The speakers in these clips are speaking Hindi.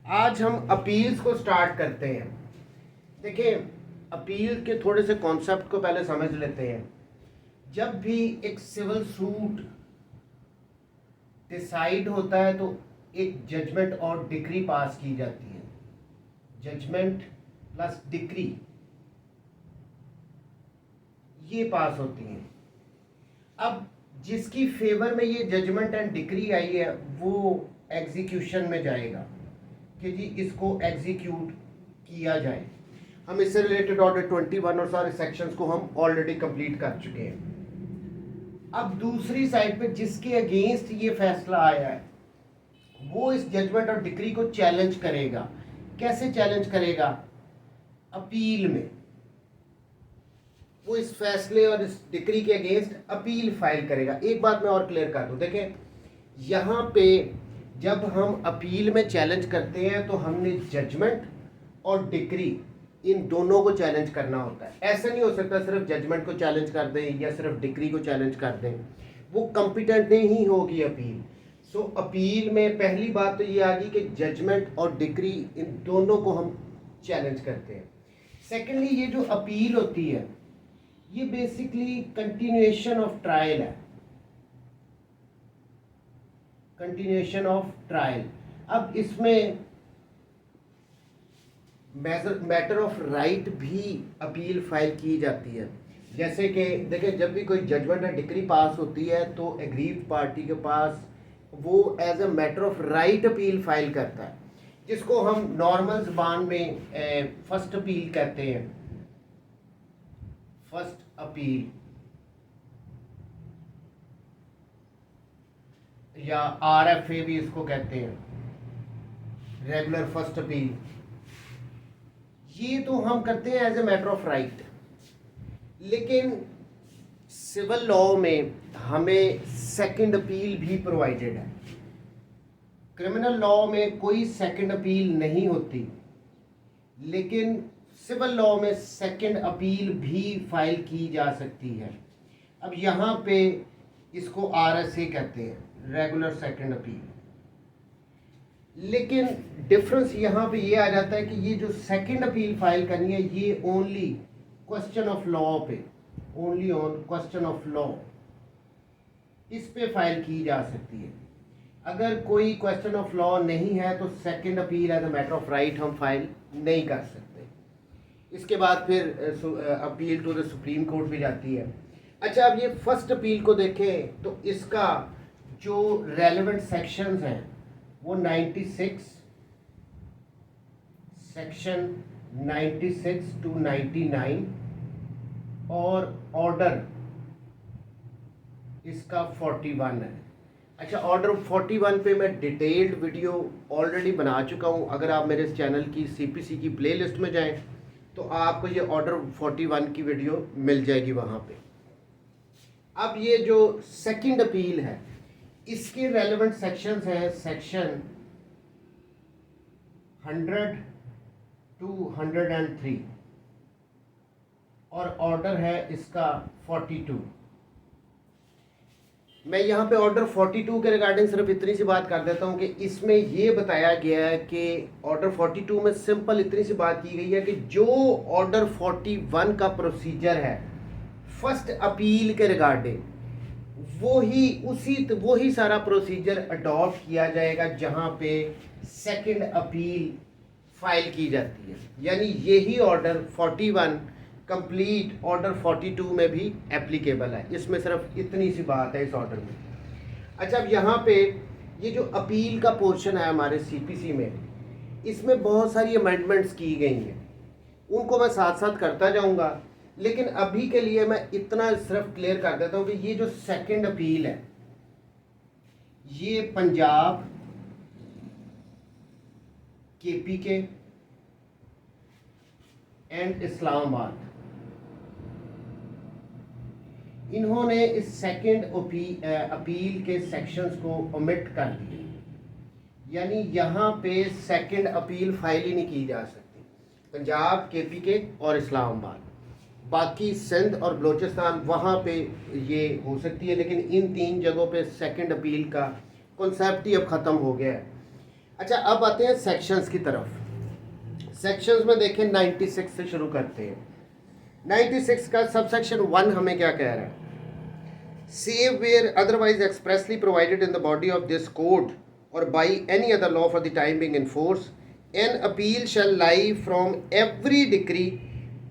आज हम अपील्स को स्टार्ट करते हैं। देखिए, अपील के थोड़े से कॉन्सेप्ट को पहले समझ लेते हैं। जब भी एक सिविल सूट डिसाइड होता है तो एक जजमेंट और डिक्री पास की जाती है। जजमेंट प्लस डिक्री ये पास होती है। अब जिसकी फेवर में ये जजमेंट एंड डिक्री आई है वो एग्जीक्यूशन में जाएगा कि जी इसको एग्जीक्यूट किया जाए। हम इससे रिलेटेड ऑर्डर 21 और सारे सेक्शंस को हम ऑलरेडी कंप्लीट कर चुके हैं। अब दूसरी साइड पे जिसके अगेंस्ट ये फैसला आया है वो इस जजमेंट और डिक्री को चैलेंज करेगा। कैसे चैलेंज करेगा? अपील में। वो इस फैसले और इस डिक्री के अगेंस्ट अपील फाइल करेगा। एक बात मैं और क्लियर कर दूं, देखें यहाँ पे जब हम अपील में चैलेंज करते हैं तो हमने जजमेंट और डिक्री इन दोनों को चैलेंज करना होता है। ऐसा नहीं हो सकता सिर्फ जजमेंट को चैलेंज कर दें या सिर्फ डिक्री को चैलेंज कर दें, वो कॉम्पिटेंट नहीं होगी अपील। सो अपील में पहली बात तो ये आ गई कि जजमेंट और डिक्री इन दोनों को हम चैलेंज करते हैं। सेकेंडली, ये जो अपील होती है ये बेसिकली कंटिन्यूएशन ऑफ ट्रायल है। Continuation of trial. अब इसमें मैटर ऑफ राइट भी अपील फाइल की जाती है। जैसे कि देखिए, जब भी कोई जजमेंट या डिक्री पास होती है तो एग्रीव्ड पार्टी के पास वो as a matter of right appeal file करता है, जिसको हम नॉर्मल ज़बान में फर्स्ट अपील कहते हैं। फर्स्ट अपील या RFA भी इसको कहते हैं, रेगुलर फर्स्ट अपील। ये तो हम करते हैं as a matter of right. लेकिन सिविल लॉ में हमें सेकंड अपील भी प्रोवाइडेड है। क्रिमिनल लॉ में कोई सेकंड अपील नहीं होती, लेकिन सिविल लॉ में सेकंड अपील भी फाइल की जा सकती है। अब यहाँ पे इसको RSA कहते हैं, रेगुलर सेकंड अपील। लेकिन डिफरेंस यहाँ पे ये आ जाता है कि ये जो सेकंड अपील फाइल करनी है ये ओनली क्वेश्चन ऑफ लॉ पे, only on question of law, इस पे फाइल की जा सकती है। अगर कोई क्वेश्चन ऑफ लॉ नहीं है तो second appeal as a matter of right हम फाइल नहीं कर सकते। इसके बाद फिर appeal to the supreme Court भी जाती है। अच्छा, अब ये फर्स्ट अपील को देखें तो इसका जो रेलेवेंट सेक्शंस हैं वो 96 सेक्शन 96 टू 99 और ऑर्डर इसका 41 है। अच्छा, ऑर्डर 41 पे मैं डिटेल्ड वीडियो ऑलरेडी बना चुका हूँ। अगर आप मेरे इस चैनल की CPC की प्लेलिस्ट में जाएं तो आपको ये ऑर्डर 41 की वीडियो मिल जाएगी वहाँ पे। अब ये जो सेकंड अपील है इसके रेलेवेंट सेक्शंस हैं सेक्शन 100 टू 103 और ऑर्डर है इसका 42। मैं यहाँ पे ऑर्डर 42 के रिगार्डिंग सिर्फ इतनी सी बात कर देता हूँ कि इसमें ये बताया गया है कि ऑर्डर 42 में सिंपल इतनी सी बात की गई है कि जो ऑर्डर 41 का प्रोसीजर है फर्स्ट अपील के रिगार्डिंग वही सारा प्रोसीजर अडॉप्ट किया जाएगा जहाँ पे सेकंड अपील फाइल की जाती है। यानी यही ऑर्डर 41 कंप्लीट ऑर्डर 42 में भी एप्लीकेबल है। इसमें सिर्फ इतनी सी बात है इस ऑर्डर में। अच्छा, अब यहाँ पे ये जो अपील का पोर्शन है हमारे CPC में, इसमें बहुत सारी अमेंडमेंट्स की गई हैं, उनको मैं साथ साथ करता जाऊँगा। लेकिन अभी के लिए मैं इतना सिर्फ क्लियर कर देता हूँ कि ये जो सेकंड अपील है ये पंजाब, KPK एंड इस्लामाबाद, इन्होंने इस सेकंड अपील के सेक्शंस को ओमिट कर दिए। यानी यहाँ पे सेकंड अपील फाइल ही नहीं की जा सकती। पंजाब, KPK और इस्लामाबाद, बाकी सिंध और बलूचिस्तान वहाँ पे ये हो सकती है, लेकिन इन तीन जगहों पे सेकंड अपील का कॉन्सेप्ट ही अब ख़त्म हो गया है। अच्छा, अब आते हैं सेक्शंस की तरफ। सेक्शंस में देखें 96 से शुरू करते हैं। 96 का सबसेक्शन 1 हमें क्या कह रहा है? Save where otherwise expressly provided in the body of this code or by any other law for the time being in force, an appeal shall lie from every decree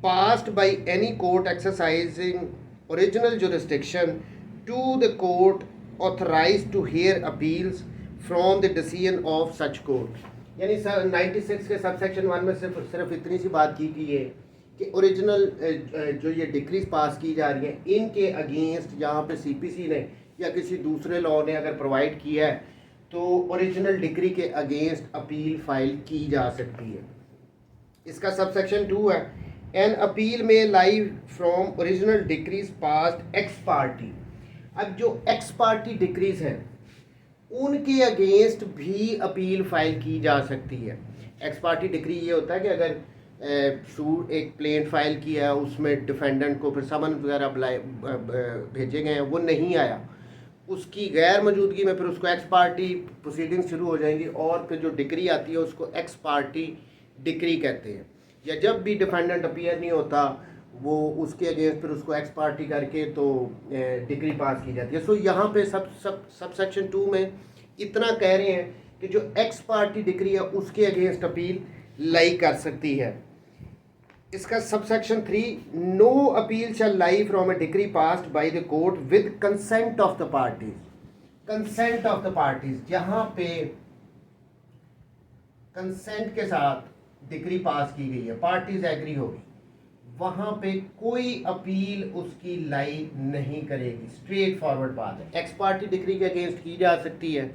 passed by any court exercising original jurisdiction to the court authorized to hear appeals from the decision of such court। यानी सर 96 के सबसेक्शन 1 में सिर्फ इतनी सी बात की गई है कि ओरिजिनल जो ये डिक्रीज पास की जा रही है इनके अगेंस्ट यहाँ पे सीपीसी ने या किसी दूसरे लॉ ने अगर प्रोवाइड किया है तो ओरिजिनल डिक्री के अगेंस्ट अपील फाइल की जा सकती है। इसका सबसेक्शन 2 है, एन अपील में lie from original decrees passed ex parte. अब जो एक्स पार्टी डिक्रीज हैं उनके अगेंस्ट भी अपील फाइल की जा सकती है। एक्स पार्टी डिक्री ये होता है कि अगर सूट एक प्लेन फाइल किया है, उसमें डिफेंडेंट को फिर समन वगैरह भेजे गए हैं, वो नहीं आया, उसकी गैर मौजूदगी में फिर उसको एक्स पार्टी प्रोसीडिंग शुरू हो जाएंगी और फिर जो डिक्री आती है उसको एक्स पार्टी डिक्री कहते हैं। या जब भी डिफेंडेंट अपीयर नहीं होता वो उसके अगेंस्ट फिर उसको एक्स पार्टी करके तो डिक्री पास की जाती है। सो यहाँ पे सब सेक्शन 2 में इतना कह रहे हैं कि जो एक्स पार्टी डिक्री है उसके अगेंस्ट अपील लाई कर सकती है। इसका subsection 3, no appeal shall lie from a decree passed by the court with consent of the parties. Consent of the parties, जहां पे कंसेंट के साथ डिक्री पास की गई है, पार्टीज एग्री होगी, वहां पे कोई अपील उसकी लाई नहीं करेगी। स्ट्रेट फॉरवर्ड बात है। एक्स पार्टी डिक्री के अगेंस्ट की जा सकती है,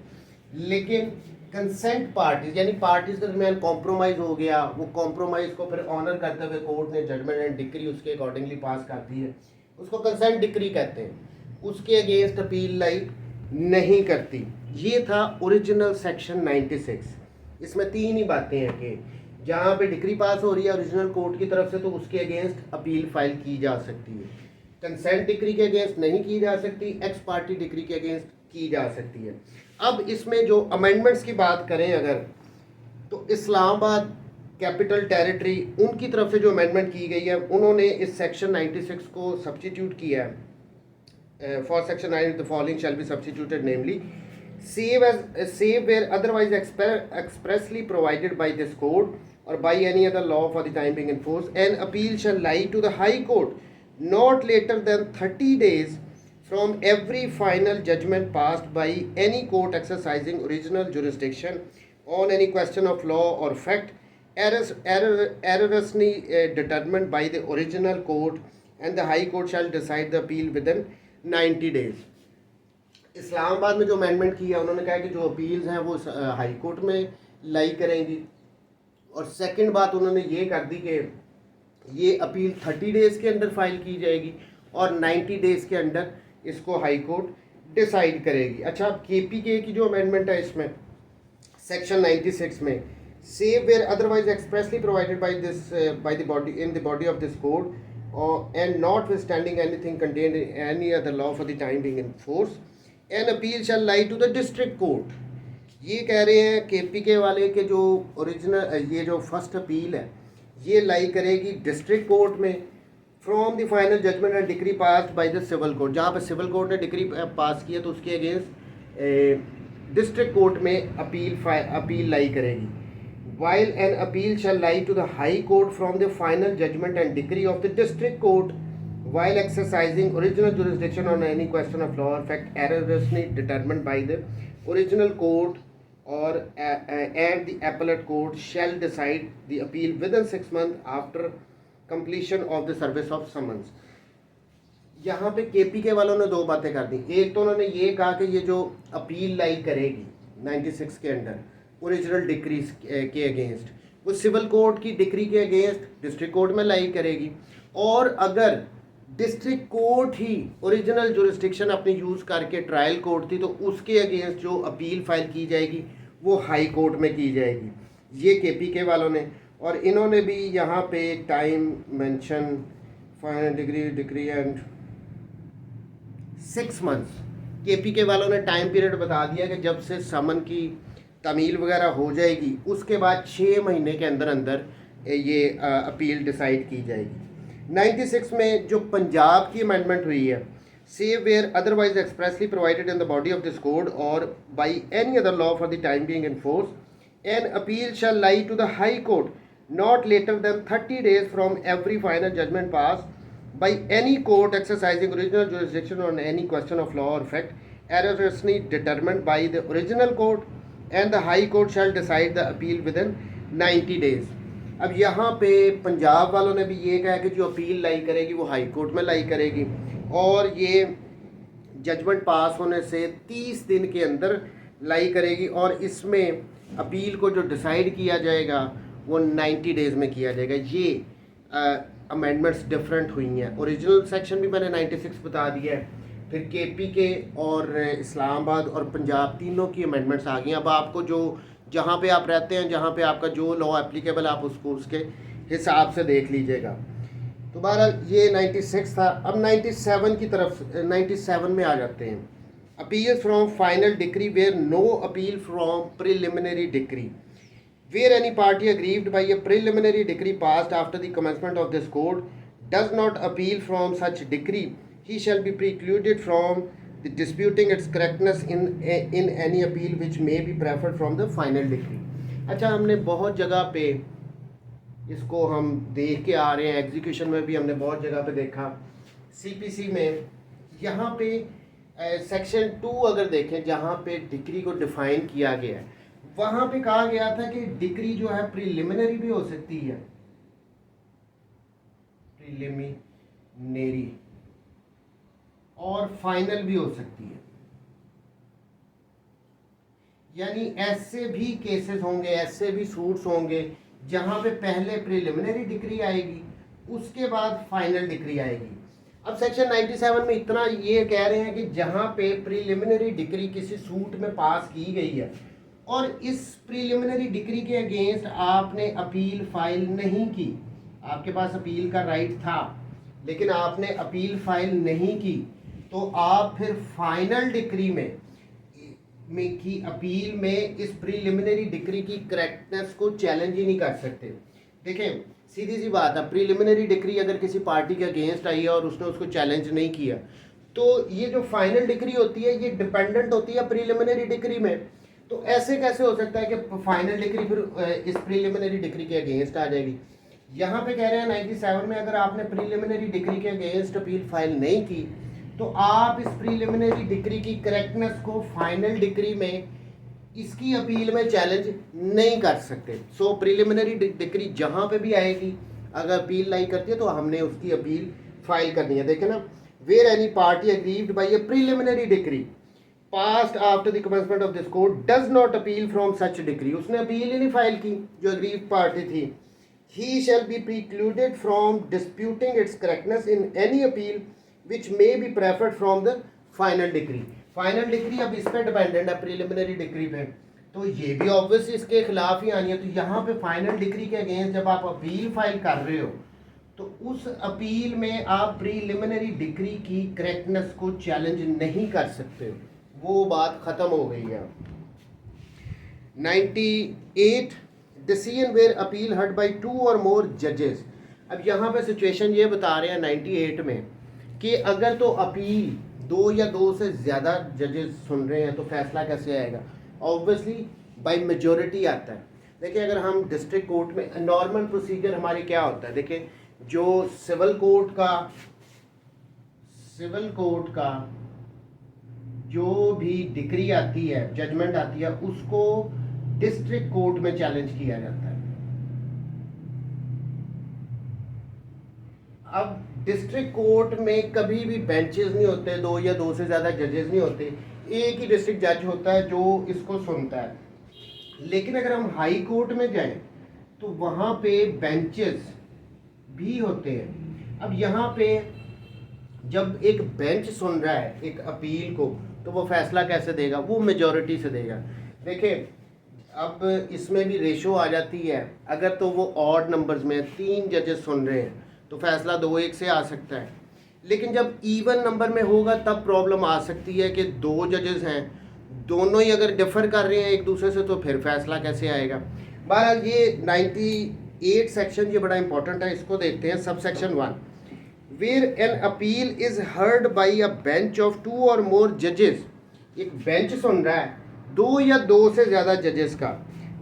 लेकिन कंसेंट पार्टीज यानी पार्टीज के दरमियान कॉम्प्रोमाइज़ हो गया, वो कॉम्प्रोमाइज़ को फिर ऑनर करते हुए कोर्ट ने जजमेंट एंड डिक्री उसके अकॉर्डिंगली पास कर दी है, उसको कंसेंट डिक्री कहते हैं, उसके अगेंस्ट अपील लाई नहीं करती। ये था ओरिजिनल सेक्शन 96। इसमें 3 ही बातें हैं कि जहाँ पे डिक्री पास हो रही है ओरिजिनल कोर्ट की तरफ से तो उसके अगेंस्ट अपील फाइल की जा सकती है, कंसेंट डिक्री के अगेंस्ट नहीं की जा सकती, एक्स पार्टी डिक्री के अगेंस्ट की जा सकती है। अब इसमें जो अमेंडमेंट्स की बात करें अगर, तो इस्लामाबाद कैपिटल टेरिटरी उनकी तरफ से जो अमेंडमेंट की गई है उन्होंने इस सेक्शन 96 को सब्स्टिट्यूट किया है। For section 9 the following shall be substituted namely save where otherwise expressly provided by this code or by any other law for the time being in force, an appeal shall lie to the High Court not later than 30 days from every final judgment passed by any court exercising original jurisdiction on any question of law or fact erroneously determined by the original court, and the High Court shall decide the appeal within 90 days। Islamabad में जो अमेंडमेंट की है उन्होंने कहा कि जो अपील्स हैं वो हाई कोर्ट में लाई करेंगी, और सेकंड बात उन्होंने ये कर दी कि ये अपील 30 डेज़ के अंदर फाइल की जाएगी और 90 डेज़ के अंदर इसको हाई कोर्ट डिसाइड करेगी। अच्छा, अब KPK की जो अमेंडमेंट है इसमें सेक्शन 96 में, save where otherwise expressly provided by the body in the body of this code and notwithstanding anything contained in any other law for the time being in force, an appeal shall lie to the district court। ये कह रहे हैं KPK वाले के जो ओरिजिनल ये जो फर्स्ट अपील है ये लाई करेगी डिस्ट्रिक्ट कोर्ट में from the final judgment and decree passed by the civil court. जहाँ पर सिविल कोर्ट ने डिक्री पास की है तो उसके अगेंस्ट डिस्ट्रिक्ट कोर्ट में अपील लाई करेगी। While an appeal shall lie to the High Court from the final judgment and decree of the District Court while exercising original jurisdiction on any question of law or fact erroneously determined by the original court, or and the appellate court shall decide the appeal within 6 months after completion of the service of summons। यहाँ पे KPK वालों ने 2 बातें कर दी। एक तो उन्होंने ये कहा कि ये जो अपील लाई करेगी 96 के अंडर ओरिजिनल डिक्रीज के अगेंस्ट, वो सिविल कोर्ट की डिक्री के अगेंस्ट डिस्ट्रिक्ट कोर्ट में लाई करेगी, और अगर डिस्ट्रिक्ट कोर्ट ही ओरिजिनल जुरिस्डिक्शन अपनी यूज़ करके ट्रायल कोर्ट थी तो उसके अगेंस्ट जो अपील फाइल की जाएगी वो हाई कोर्ट में की जाएगी। ये KPK वालों ने, और इन्होंने भी यहाँ पे time mention final decree and 6 months. KPK वालों ने टाइम पीरियड बता दिया कि जब से समन की तामील वगैरह हो जाएगी, उसके बाद 6 महीने के अंदर अंदर ये अपील डिसाइड की जाएगी। 96 में जो पंजाब की अमेंडमेंट हुई है, save where otherwise expressly provided in the body of this code or by any other law for the time being in force, an appeal shall lie to the High Court not later than 30 days from every final judgment passed by any court exercising original jurisdiction on any question of law or fact erroneously determined by the original court, and the High Court shall decide the appeal within 90 days. अब यहाँ पे पंजाब वालों ने भी ये कहा कि जो अपील लाई करेगी वो हाई कोर्ट में लाई करेगी, और ये जजमेंट पास होने से 30 दिन के अंदर लाई करेगी, और इसमें अपील को जो डिसाइड किया जाएगा वो 90 डेज़ में किया जाएगा। ये अमेंडमेंट्स डिफरेंट हुई हैं। ओरिजिनल सेक्शन भी मैंने 96 बता दिया है, फिर केपी के और इस्लामाबाद और पंजाब तीनों की अमेंडमेंट्स आ गई। अब आपको जो जहाँ पे आप रहते हैं, जहाँ पे आपका जो लॉ एप्लीकेबल, आप उसको उसके हिसाब से देख लीजिएगा। तो बहरहाल ये 96 था। अब 97 की तरफ 97 में आ जाते हैं। Appeal from final decree where no appeal from preliminary decree, where any party aggrieved by a preliminary decree passed after the commencement of this code does not appeal from such decree, he shall be precluded from the disputing its correctness in any appeal which may be preferred from the final decree। अच्छा, हमने बहुत जगह पे इसको हम देख के आ रहे हैं, एग्जीक्यूशन में भी हमने बहुत जगह पे देखा। सीपीसी में यहाँ पे सेक्शन 2 अगर देखें, जहाँ पे डिक्री को डिफाइन किया गया है, वहाँ पे कहा गया था कि डिक्री जो है प्रिलिमिनरी भी हो सकती है, प्रिलिमिनरी, और फाइनल भी हो सकती है। यानी ऐसे भी केसेस होंगे, ऐसे भी सूट्स होंगे जहां पे पहले प्रिलिमिनरी डिक्री आएगी, उसके बाद फाइनल डिक्री आएगी। अब सेक्शन 97 में इतना ये कह रहे हैं कि जहां पे प्रिलिमिनरी डिक्री किसी सूट में पास की गई है और इस प्रिलिमिनरी डिक्री के अगेंस्ट आपने अपील फाइल नहीं की, आपके पास अपील का राइट था लेकिन आपने अपील फाइल नहीं की, तो आप फिर फाइनल डिक्री में की अपील में इस प्रीलिमिनरी डिक्री की करेक्टनेस को चैलेंज ही नहीं कर सकते। देखें, सीधी सी बात है, प्रीलिमिनरी डिक्री अगर किसी पार्टी के अगेंस्ट आई है और उसने उसको चैलेंज नहीं किया, तो ये जो फाइनल डिक्री होती है ये डिपेंडेंट होती है प्रीलिमिनरी डिक्री में। तो ऐसे कैसे हो सकता है कि फाइनल डिक्री फिर इस प्रीलिमिनरी डिक्री के अगेंस्ट आ जाएगी। यहाँ पे कह रहे हैं 97 में अगर आपने प्रीलिमिनरी डिक्री के अगेंस्ट अपील फाइल नहीं की तो आप इस प्रीलिमिनरी डिक्री की करेक्टनेस को फाइनल डिक्री में इसकी अपील में चैलेंज नहीं कर सकते। सो प्रीलिमिनरी डिक्री जहाँ पे भी आएगी, अगर अपील लाई करती है तो हमने उसकी अपील फाइल करनी है। देखें ना, where any party aggrieved by a preliminary decree passed after the commencement of this code does not appeal from such decree, उसने अपील ही नहीं फाइल की जो अग्रीव्ड पार्टी थी, ही shall be precluded from disputing its correctness in any appeal which may be preferred from the final decree। Final decree अब इस पे डिपेंडेंट है, प्रीलिमिनरी डिक्री पे, तो ये भी ऑब्वियसली इसके खिलाफ ही आनी है। तो यहाँ पे फाइनल डिक्री के अगेंस्ट जब आप अपील फाइल कर रहे हो तो उस अपील में आप प्रीलिमिनरी डिक्री की करेक्टनेस को चैलेंज नहीं कर सकते, वो बात ख़त्म हो गई है। 98 decision where appeal heard by 2 or मोर जजेस। अब यहाँ पे सिचुएशन ये बता रहे हैं 98 में कि अगर तो अपील 2 या 2 से ज़्यादा जजेस सुन रहे हैं तो फैसला कैसे आएगा, ऑब्वियसली बाय मेजॉरिटी आता है। देखिए, अगर हम डिस्ट्रिक्ट कोर्ट में नॉर्मल प्रोसीजर हमारी क्या होता है, देखिए जो सिविल कोर्ट का जो भी डिक्री आती है, जजमेंट आती है, उसको डिस्ट्रिक्ट कोर्ट में चैलेंज किया जाता है। अब डिस्ट्रिक्ट कोर्ट में कभी भी बेंचेस नहीं होते, 2 या 2 से ज़्यादा जजेस नहीं होते, एक ही डिस्ट्रिक्ट जज होता है जो इसको सुनता है। लेकिन अगर हम हाई कोर्ट में जाएं तो वहाँ पे बेंचेस भी होते हैं। अब यहाँ पे जब एक बेंच सुन रहा है एक अपील को तो वो फैसला कैसे देगा, वो मेजॉरिटी से देगा। देखिए, अब इसमें भी रेशो आ जाती है, अगर तो वो ऑड नंबर्स में 3 जजेस सुन रहे हैं तो फैसला 2-1 से आ सकता है। लेकिन जब इवन नंबर में होगा तब प्रॉब्लम आ सकती है कि 2 जजेस हैं दोनों ही अगर डिफर कर रहे हैं एक दूसरे से तो फिर फैसला कैसे आएगा। बहरहाल ये 98 सेक्शन ये बड़ा इंपॉर्टेंट है, इसको देखते हैं। Sub section 1, where an appeal is heard by a bench of 2 or मोर जजेस, एक बेंच सुन रहा है 2 या 2 से ज़्यादा जजेस का।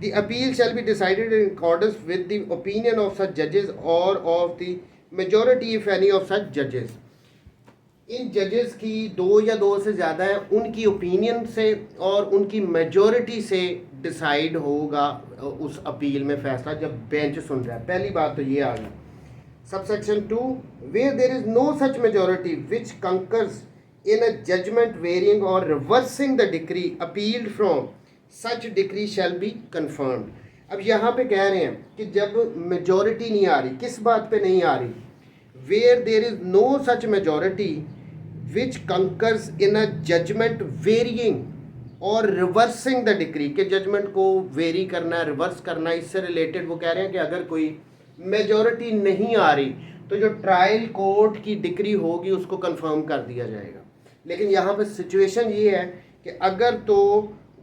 The appeal shall be decided in accordance with the opinion of such जजेस और of the majority if any of such जजेस। इन जजेस की 2 या 2 से ज़्यादा है, उनकी ओपिनियन से और उनकी मेजॉरिटी से डिसाइड होगा उस अपील में फैसला, जब बेंच सुन रहा है। पहली बात तो ये आ गई। Subsection 2, where there is no such majority which concurs in a judgment varying और reversing the decree appealed from such decree shall be confirmed. अब यहाँ पे कह रहे हैं कि जब मेजॉरिटी नहीं आ रही, किस बात पे नहीं आ रही, where there is no such majority which concurs in a judgment varying और रिवर्सिंग द डिक्री, के जजमेंट को वेरी करना, रिवर्स करना, इससे रिलेटेड वो कह रहे हैं कि अगर कोई मेजॉरिटी नहीं आ रही तो जो ट्रायल कोर्ट की डिक्री होगी उसको कंफर्म कर दिया जाएगा। लेकिन यहाँ पे सिचुएशन ये है कि अगर तो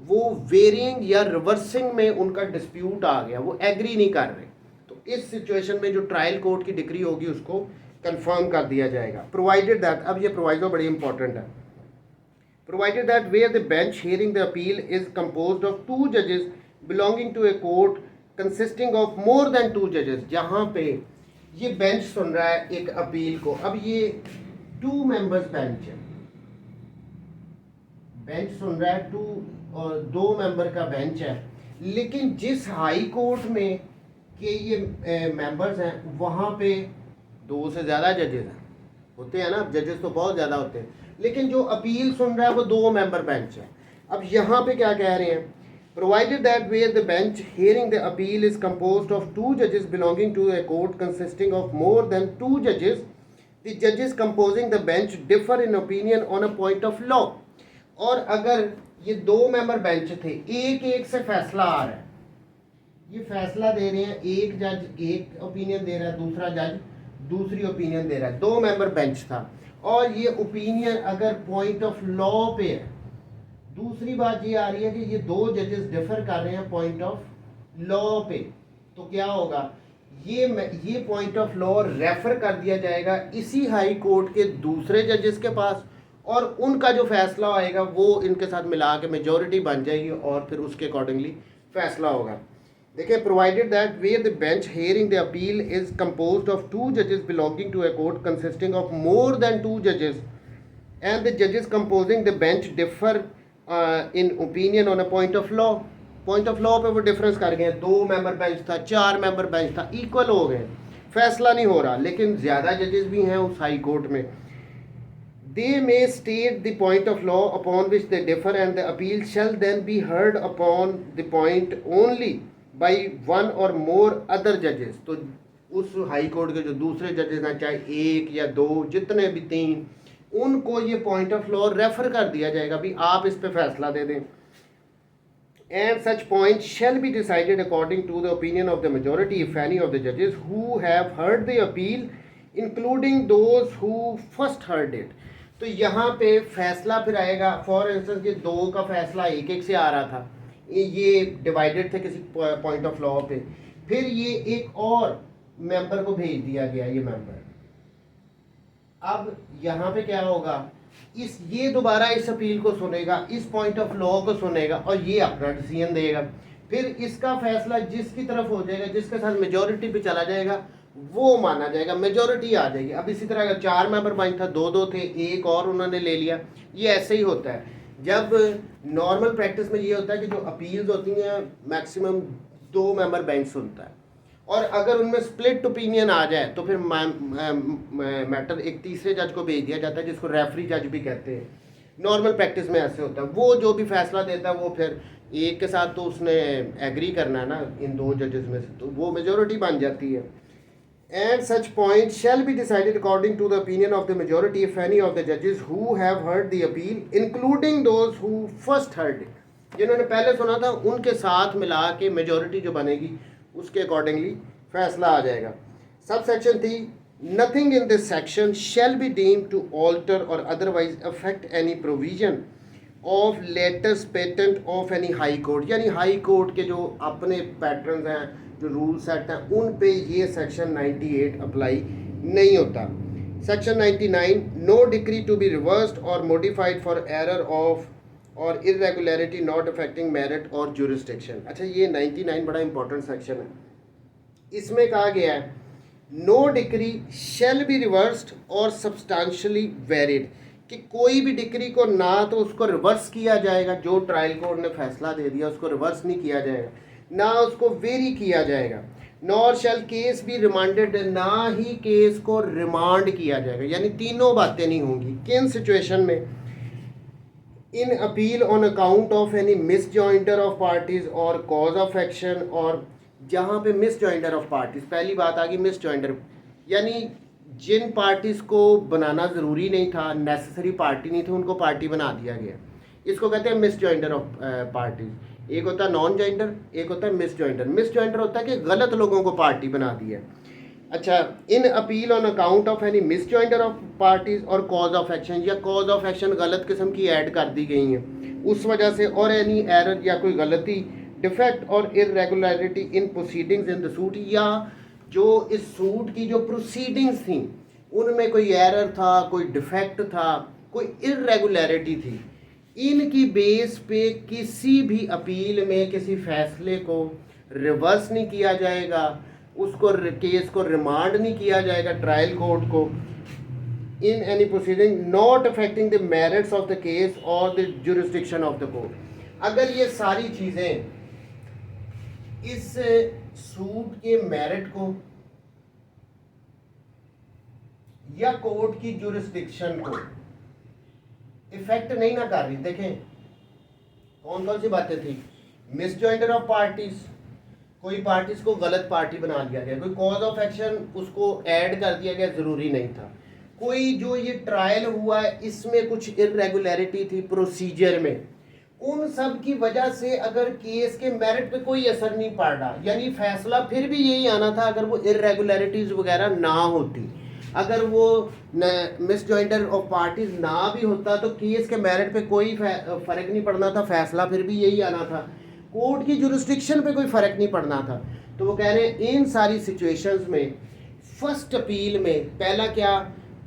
वो वेरिंग या रिवर्सिंग में उनका डिस्प्यूट आ गया, वो एग्री नहीं कर रहे, तो इस सिचुएशन में जो ट्रायल कोर्ट की डिक्री होगी उसको कंफर्म कर दिया जाएगा। प्रोवाइडेड दैट, अब ये प्रोवाइजो बड़ी इंपॉर्टेंट है, provided that where the bench hearing the appeal is composed of 2 जजेस belonging to a court consisting of more than 2 जजेस। जहाँ पे ये बेंच सुन रहा है एक अपील को, अब ये 2 मेंबर्स बेंच है, बेंच सुन रहा है 2 और 2 मेंबर का बेंच है, लेकिन जिस हाई कोर्ट में के ये मेंबर्स हैं वहाँ पे 2 से ज़्यादा जजेस हैं, होते हैं ना, जजेस तो बहुत ज़्यादा होते हैं, लेकिन जो अपील सुन रहा है वो 2 मेंबर बेंच है। अब यहाँ पे क्या कह रहे हैं, provided that where the bench hearing the appeal is composed of 2 जजेस belonging to a court consisting of more than 2 जजेस, द जजेस composing the bench differ in opinion on a point of law. और अगर ये 2 मेंबर बेंच थे, एक से फैसला आ रहा है, ये फैसला दे रहे हैं, एक जज एक ओपिनियन दे रहा है, दूसरा जज दूसरी ओपिनियन दे रहा है, 2 मेंबर बेंच था, और ये ओपिनियन अगर पॉइंट ऑफ लॉ पे है। दूसरी बात ये आ रही है कि ये 2 जजेस डिफर कर रहे हैं पॉइंट ऑफ लॉ पे, तो क्या होगा, ये पॉइंट ऑफ लॉ रेफर कर दिया जाएगा इसी हाई कोर्ट के दूसरे जजेस के पास, और उनका जो फैसला आएगा वो इनके साथ मिला के मेजॉरिटी बन जाएगी और फिर उसके अकॉर्डिंगली फैसला होगा। देखिए, provided that where the bench hearing the appeal is composed of 2 जजेस belonging to a court consisting of more than 2 जजेस एंड द जजेस composing the bench differ in opinion on a point of law. Point of law पे वो डिफरेंस कर गए, 2 मेंबर बेंच था, 4 मेंबर बेंच था, इक्वल हो गए, फैसला नहीं हो रहा, लेकिन ज़्यादा जजेस भी हैं उस हाई कोर्ट में। They may state the point of law upon which they differ and the appeal shall then be heard upon the point only by one or more other judges। तो उस हाई कोर्ट के जो दूसरे जजेस हैं, चाहे 1 या 2, जितने भी 3, उनको ये पॉइंट ऑफ लॉ रेफर कर दिया जाएगा, भी आप इस पे फैसला दे दें। And such point shall be decided according to the opinion of the majority if any of the judges who have heard the appeal including those who first heard it। तो यहाँ पे फैसला फिर आएगा, फॉर इंस्टेंस ये 2 का फैसला एक से आ रहा था, ये डिवाइडेड थे किसी पॉइंट ऑफ लॉ पे, फिर ये एक और मेंबर को भेज दिया गया, ये मेंबर, अब यहाँ पे क्या होगा, ये दोबारा इस अपील को सुनेगा, इस पॉइंट ऑफ लॉ को सुनेगा और ये अपना डिसीजन देगा, फिर इसका फैसला जिसकी तरफ हो जाएगा, जिसके साथ मेजॉरिटी पे चला जाएगा वो माना जाएगा, मेजॉरिटी आ जाएगी। अब इसी तरह अगर 4 मेंबर बेंच था, 2 थे, एक और उन्होंने ले लिया, ये ऐसे ही होता है। जब नॉर्मल प्रैक्टिस में ये होता है कि जो अपील्स होती हैं मैक्सिमम 2 मेंबर बेंच सुनता है, और अगर उनमें स्प्लिट ओपिनियन आ जाए तो फिर मैटर एक तीसरे जज को भेज दिया जाता है, जिसको रेफरी जज भी कहते हैं। नॉर्मल प्रैक्टिस में ऐसे होता है, वो जो भी फैसला देता है वो फिर एक के साथ तो उसने एग्री करना है ना इन 2 जजेस में से, तो वो मेजॉरिटी बन जाती है। And such point shall be decided according to the opinion of the majority if any of the judges who have heard the appeal including those who first heard it, जिन्होंने पहले सुना था उनके साथ मिला के मेजॉरिटी जो बनेगी उसके अकॉर्डिंगली फैसला आ जाएगा। Sub section 3, nothing in this section shall be deemed to alter or otherwise affect any provision of latest patent of any high court, यानी हाई कोर्ट के जो अपने पैटर्न हैं, जो रूल सेट हैं, उन पे ये सेक्शन 98 अप्लाई नहीं होता। Section 99, no decree to be reversed or modified for error of or irregularity not affecting merit or jurisdiction. अच्छा, ये 99 बड़ा इंपॉर्टेंट सेक्शन है। इसमें कहा गया है no decree shall be reversed or substantially varied, कि कोई भी डिक्री को ना तो उसको रिवर्स किया जाएगा, जो ट्रायल कोर्ट ने फैसला दे दिया उसको रिवर्स नहीं किया जाएगा, ना उसको वेरी किया जाएगा, नॉर शैल केस भी रिमांडेड, ना ही केस को रिमांड किया जाएगा। यानी तीनों बातें नहीं होंगी। किन सिचुएशन में? In appeal on account of any misjoinder of parties और कॉज ऑफ एक्शन, और जहाँ पे मिसजॉइंटर ऑफ पार्टीज, पहली बात आ गई मिसजॉइंटर, यानी जिन पार्टीज को बनाना ज़रूरी नहीं था, नेसेसरी पार्टी नहीं थी, उनको पार्टी बना दिया गया, इसको कहते हैं मिसजॉइंटर ऑफ पार्टीज। एक होता है नॉन जॉइंटर, एक होता है मिसजॉइंटर। मिसजॉइंटर होता है कि गलत लोगों को पार्टी बना दिया। अच्छा, in appeal on account of any misjoinder of parties और कॉज ऑफ एक्शन, या कॉज ऑफ एक्शन गलत किस्म की ऐड कर दी गई हैं उस वजह से, और एनी एरर या कोई गलती, डिफेक्ट और irregularity in proceedings in the suit, या जो इस सूट की जो प्रोसीडिंग्स थी उनमें कोई एरर था, कोई डिफेक्ट था, कोई इरेगुलरिटी थी, इनकी बेस पे किसी भी अपील में किसी फैसले को रिवर्स नहीं किया जाएगा, उसको केस को रिमांड नहीं किया जाएगा ट्रायल कोर्ट को, in any proceeding not affecting the merits of the case और the jurisdiction of the court. अगर ये सारी चीज़ें इस सूट के मेरिट को या कोर्ट की जुरिस्डिक्शन को इफेक्ट नहीं ना कर रही, देखें कौन कौन सी बातें थी। मिसजॉइंटर ऑफ पार्टीज, कोई पार्टीज को गलत पार्टी बना दिया गया, कोई कॉज ऑफ एक्शन उसको ऐड कर दिया गया, ज़रूरी नहीं था, कोई जो ये ट्रायल हुआ है इसमें कुछ इरेगुलरिटी थी प्रोसीजर में, उन सब की वजह से अगर केस के मेरिट पे कोई असर नहीं पड़ रहा, यानी फैसला फिर भी यही आना था अगर वो इरेगुलरिटीज़ वगैरह ना होती, अगर वो मिसजॉइंटर ऑफ पार्टीज ना भी होता तो केस के मेरिट पे कोई फ़र्क नहीं पड़ना था, फैसला फिर भी यही आना था, कोर्ट की जुरिस्डिक्शन पे कोई फ़र्क नहीं पड़ना था। तो वो कह रहे हैं इन सारी सिचुएशंस में फर्स्ट अपील में पहला क्या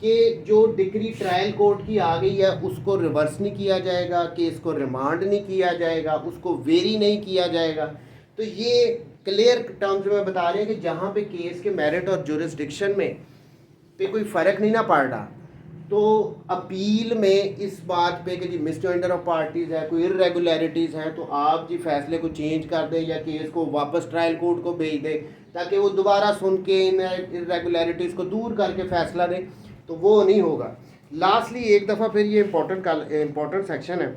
कि जो डिक्री ट्रायल कोर्ट की आ गई है उसको रिवर्स नहीं किया जाएगा, केस को रिमांड नहीं किया जाएगा, उसको वेरी नहीं किया जाएगा। तो ये क्लियर टर्म्स में बता रहे हैं कि जहाँ पे केस के मेरिट और जुरिस्डिक्शन में पे कोई फ़र्क नहीं ना पड़ रहा, तो अपील में इस बात पे कि जी मिसजॉइंटर ऑफ पार्टीज़ है, कोई इरेगुलरिटीज़ हैं, तो आप जी फैसले को चेंज कर दें या केस को वापस ट्रायल कोर्ट को भेज दें ताकि वो दोबारा सुन के इन इरेगुलरिटीज़ को दूर करके फैसला दें, तो वो नहीं होगा। लास्टली एक दफ़ा फिर ये इंपॉर्टेंट सेक्शन है,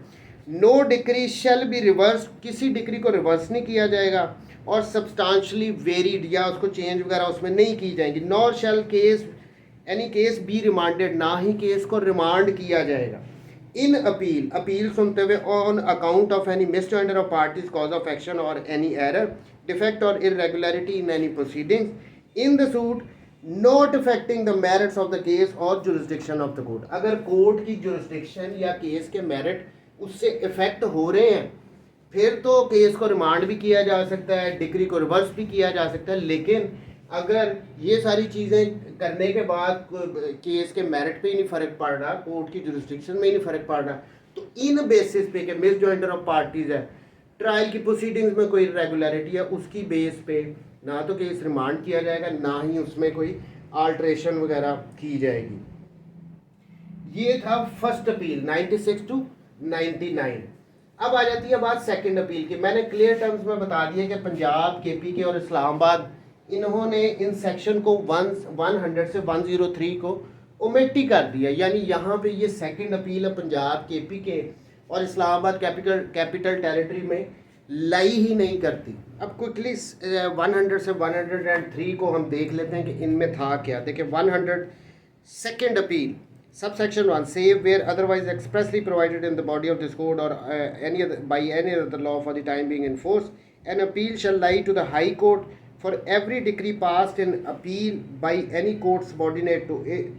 no decree shall be reverse, किसी डिक्री को रिवर्स नहीं किया जाएगा और सब्सटेंशियली वेरीड या उसको चेंज वगैरह उसमें नहीं की जाएंगी, nor shall case any case be remanded, ना ही केस को रिमांड किया जाएगा। इन अपील सुनते हुए on account of any misjoinder of parties cause of action और एनी एरर डिफेक्ट और irregularity in any proceedings in the suit not affecting the merits of the case और जुरिस्डिक्शन ऑफ द कोर्ट। अगर कोर्ट की जुरिस्डिक्शन या केस के मेरिट उससे इफेक्ट हो रहे हैं फिर तो केस को रिमांड भी किया जा सकता है, डिक्री को रिवर्स भी किया जा सकता है, लेकिन अगर ये सारी चीज़ें करने के बाद केस के मेरिट पे ही नहीं फ़र्क पड़ रहा, कोर्ट की जुरिस्डिक्शन में ही नहीं फ़र्क पड़ रहा, तो इन बेसिस पे कि मिसजॉइंटर ऑफ पार्टीज़ है, ट्रायल की प्रोसीडिंग्स में कोई इरेगुलरिटी है, उसकी बेस पे ना तो केस रिमांड किया जाएगा, ना ही उसमें कोई आल्ट्रेशन वगैरह की जाएगी। ये था फर्स्ट अपील 96 टू 99। अब आ जाती है बात सेकंड अपील की। मैंने क्लियर टर्म्स में बता दिया कि पंजाब, केपीके और इस्लामाबाद इन्होंने इन सेक्शन को 100 से 103 को ओमिट कर दिया, यानी यहाँ पे ये सेकंड अपील है पंजाब, केपीके और इस्लामाबाद कैपिटल टेरिटरी में लाई ही नहीं करती। अब क्विकली 100 से 103 को हम देख लेते हैं कि इनमें था क्या। देखिए 100 second appeal subsection 1 save where otherwise expressly provided in the body of this code or any other law for the time being in force, an appeal shall lie to the high court for every decree passed in appeal by any court subordinate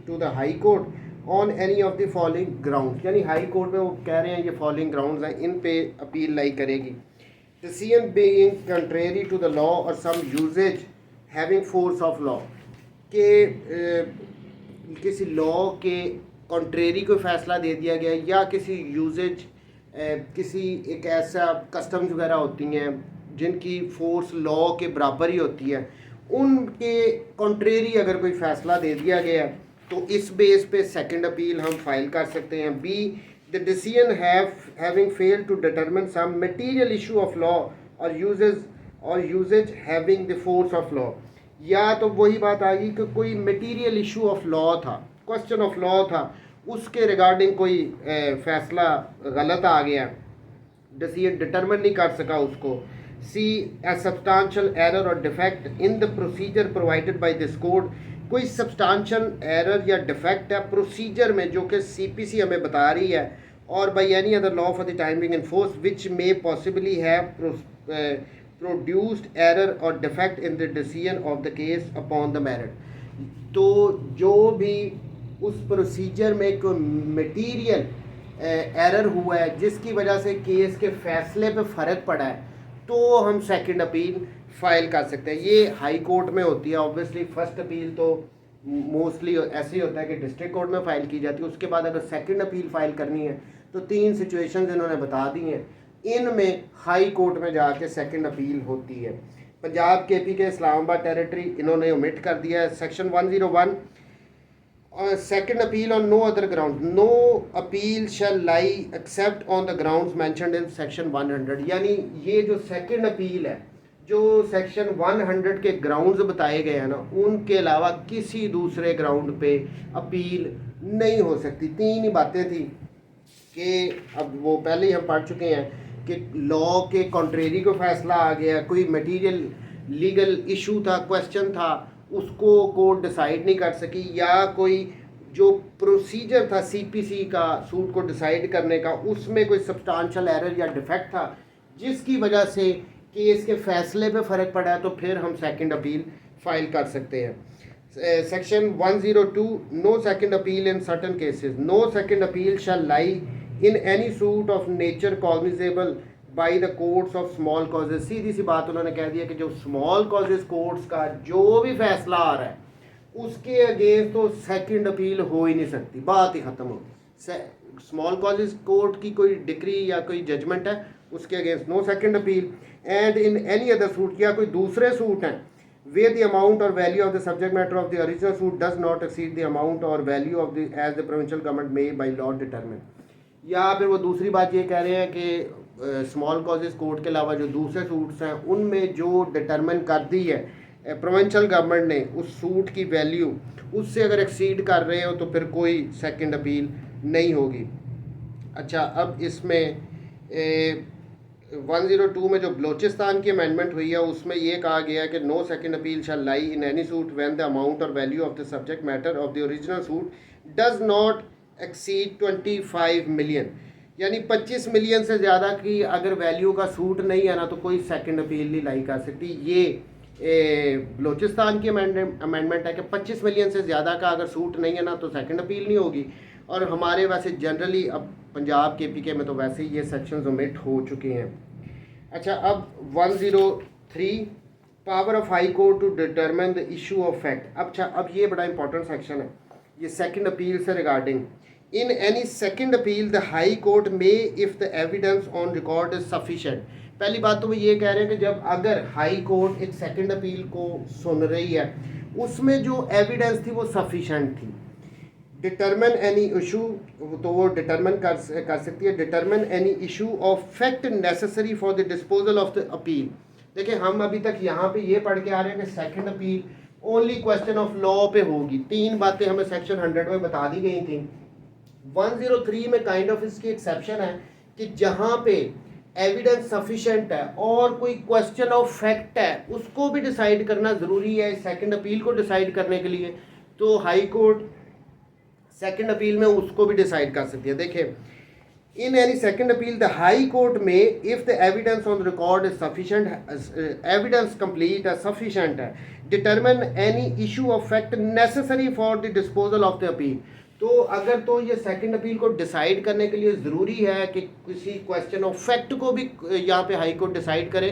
to the high court on any of the following ground, यानी हाई कोर्ट में वो कह रहे हैं ये फॉलोइंग ग्राउंड्स हैं, इन पे अपील लाई करेगी। Decision being contrary to the law और some usages having force of law, के किसी लॉ के कंट्रेरी कोई फैसला दे दिया गया या किसी यूजेज किसी एक ऐसा कस्टम्स वगैरह होती हैं जिनकी फोर्स लॉ के बराबर ही होती है, उनके कंट्रेरी अगर कोई फ़ैसला दे दिया गया तो इस बेस पे सेकंड अपील हम फाइल कर सकते हैं। B, the decision having failed to determine some material issue of law और usages having the force of law, या तो वही बात आ गई कि कोई मटेरियल इशू ऑफ लॉ था, क्वेश्चन ऑफ लॉ था, उसके रिगार्डिंग कोई फैसला गलत आ गया, डिसीजन डिटरमिन नहीं कर सका उसको। सी, ए सब्सटेंशियल एरर और defect in the procedure provided by this code, कोई सब्सटेंशियल एरर या डिफेक्ट है प्रोसीजर में जो कि सीपीसी हमें बता रही है, और by any other law for the time being in force which may possibly have produced error और defect in the decision of the case upon the merit. तो जो भी उस प्रोसीजर में कोई मटीरियल एरर हुआ है जिसकी वजह से केस के फैसले पे फ़र्क पड़ा है, तो हम सेकंड अपील फाइल कर सकते हैं। ये हाई कोर्ट में होती है ऑब्वियसली। फर्स्ट अपील तो मोस्टली ऐसे ही होता है कि डिस्ट्रिक्ट कोर्ट में फ़ाइल की जाती है। उसके बाद अगर सेकंड अपील फाइल करनी है तो 3 सिचुएशंस इन्होंने बता दी हैं, इनमें हाई कोर्ट में जाके सेकंड अपील होती है। पंजाब, KP के इस्लामाबाद टेरिटरी इन्होंने ओमिट कर दिया है। Section 101 second appeal on no other ground, no appeal shall lie except on the grounds mentioned in section 100, यानी ये जो सेकंड अपील है जो सेक्शन 100 के ग्राउंड्स बताए गए हैं ना, उनके अलावा किसी दूसरे ग्राउंड पे अपील नहीं हो सकती। 3 ही बातें थी कि अब वो पहले ही हम पढ़ चुके हैं कि लॉ के कॉन्ट्रेरी को फैसला आ गया, कोई मटेरियल लीगल इशू था, क्वेश्चन था, उसको कोर्ट डिसाइड नहीं कर सकी, या कोई जो प्रोसीजर था सीपीसी का सूट को डिसाइड करने का, उसमें कोई सब्सटेंशियल एरर या डिफेक्ट था जिसकी वजह से केस के फैसले पे फ़र्क पड़ा है, तो फिर हम सेकंड अपील फाइल कर सकते हैं। Section 102, no second appeal in certain cases, no second appeal shall lie in any suit of nature cognizable by the courts of small causes. सीधी सी बात उन्होंने कह दिया कि जो स्मॉल कॉजेज कोर्ट्स का जो भी फैसला आ रहा है उसके अगेंस्ट तो सेकंड अपील हो ही नहीं सकती, बात ही ख़त्म होगी। स्मॉल कॉजेज कोर्ट की कोई डिक्री या कोई जजमेंट है, उसके against no second appeal. And in any other suit, या कोई दूसरे सूट हैं where the amount or value of the subject matter of the original suit does not exceed the amount or value of the as the provincial government may by law determine। या फिर वो दूसरी बात ये कह रहे हैं कि स्मॉल कॉजेज कोर्ट के अलावा जो दूसरे सूट्स हैं उनमें जो डिटरमिन कर दी है प्रोविंशियल गवर्नमेंट ने उस सूट की वैल्यू, उससे अगर एक्सीड कर रहे हो तो फिर कोई सेकंड अपील नहीं होगी। अच्छा, अब इसमें 102 में जो बलोचिस्तान की अमेंडमेंट हुई है उसमें ये कहा गया कि no second appeal shall lie in any suit when the amount और value of the subject matter of the original suit does not exceed 25 million, यानी 25 मिलियन से ज़्यादा की अगर वैल्यू का सूट नहीं है ना तो कोई सेकंड अपील नहीं लाई कर सकती। ये बलोचिस्तान की अमेंडमेंट है कि 25 मिलियन से ज़्यादा का अगर सूट नहीं है ना तो सेकंड अपील नहीं होगी। और हमारे वैसे जनरली अब पंजाब KPK में तो वैसे ही ये सेक्शंस ओमिट हो चुके हैं। अच्छा, अब 103 power of high court to determine the issue of fact. अच्छा, अब ये बड़ा इंपॉर्टेंट सेक्शन है, ये सेकंड अपील से regarding. In any second appeal the high court may if the evidence on record is sufficient. पहली बात तो वो ये कह रहे हैं कि जब अगर हाई कोर्ट एक सेकंड अपील को सुन रही है उसमें जो एविडेंस थी वो सफिशेंट थी। डिटरमिन एनी इशू, तो वो डिटरमिन कर सकती है। Determine any issue of fact necessary for the disposal of the appeal. देखिए, हम अभी तक यहाँ पे ये पढ़ के आ रहे हैं कि second appeal only question of law पे होगी। 3 बातें हमें सेक्शन 100 में बता दी गई थी। 103 में काइंड ऑफ इसकी एक्सेप्शन है कि जहाँ पे एविडेंस सफिशेंट है और कोई क्वेश्चन ऑफ फैक्ट है उसको भी डिसाइड करना ज़रूरी है सेकंड अपील को डिसाइड करने के लिए, तो हाई कोर्ट सेकंड अपील में उसको भी डिसाइड कर सकती है। देखिए, in any second appeal the high court में if the evidence on record is sufficient, evidence complete है, सफिशेंट है, determine any issue of fact necessary for the disposal of the appeal. तो अगर तो ये सेकंड अपील को डिसाइड करने के लिए ज़रूरी है कि किसी क्वेश्चन ऑफ फैक्ट को भी यहाँ पे हाई कोर्ट डिसाइड करे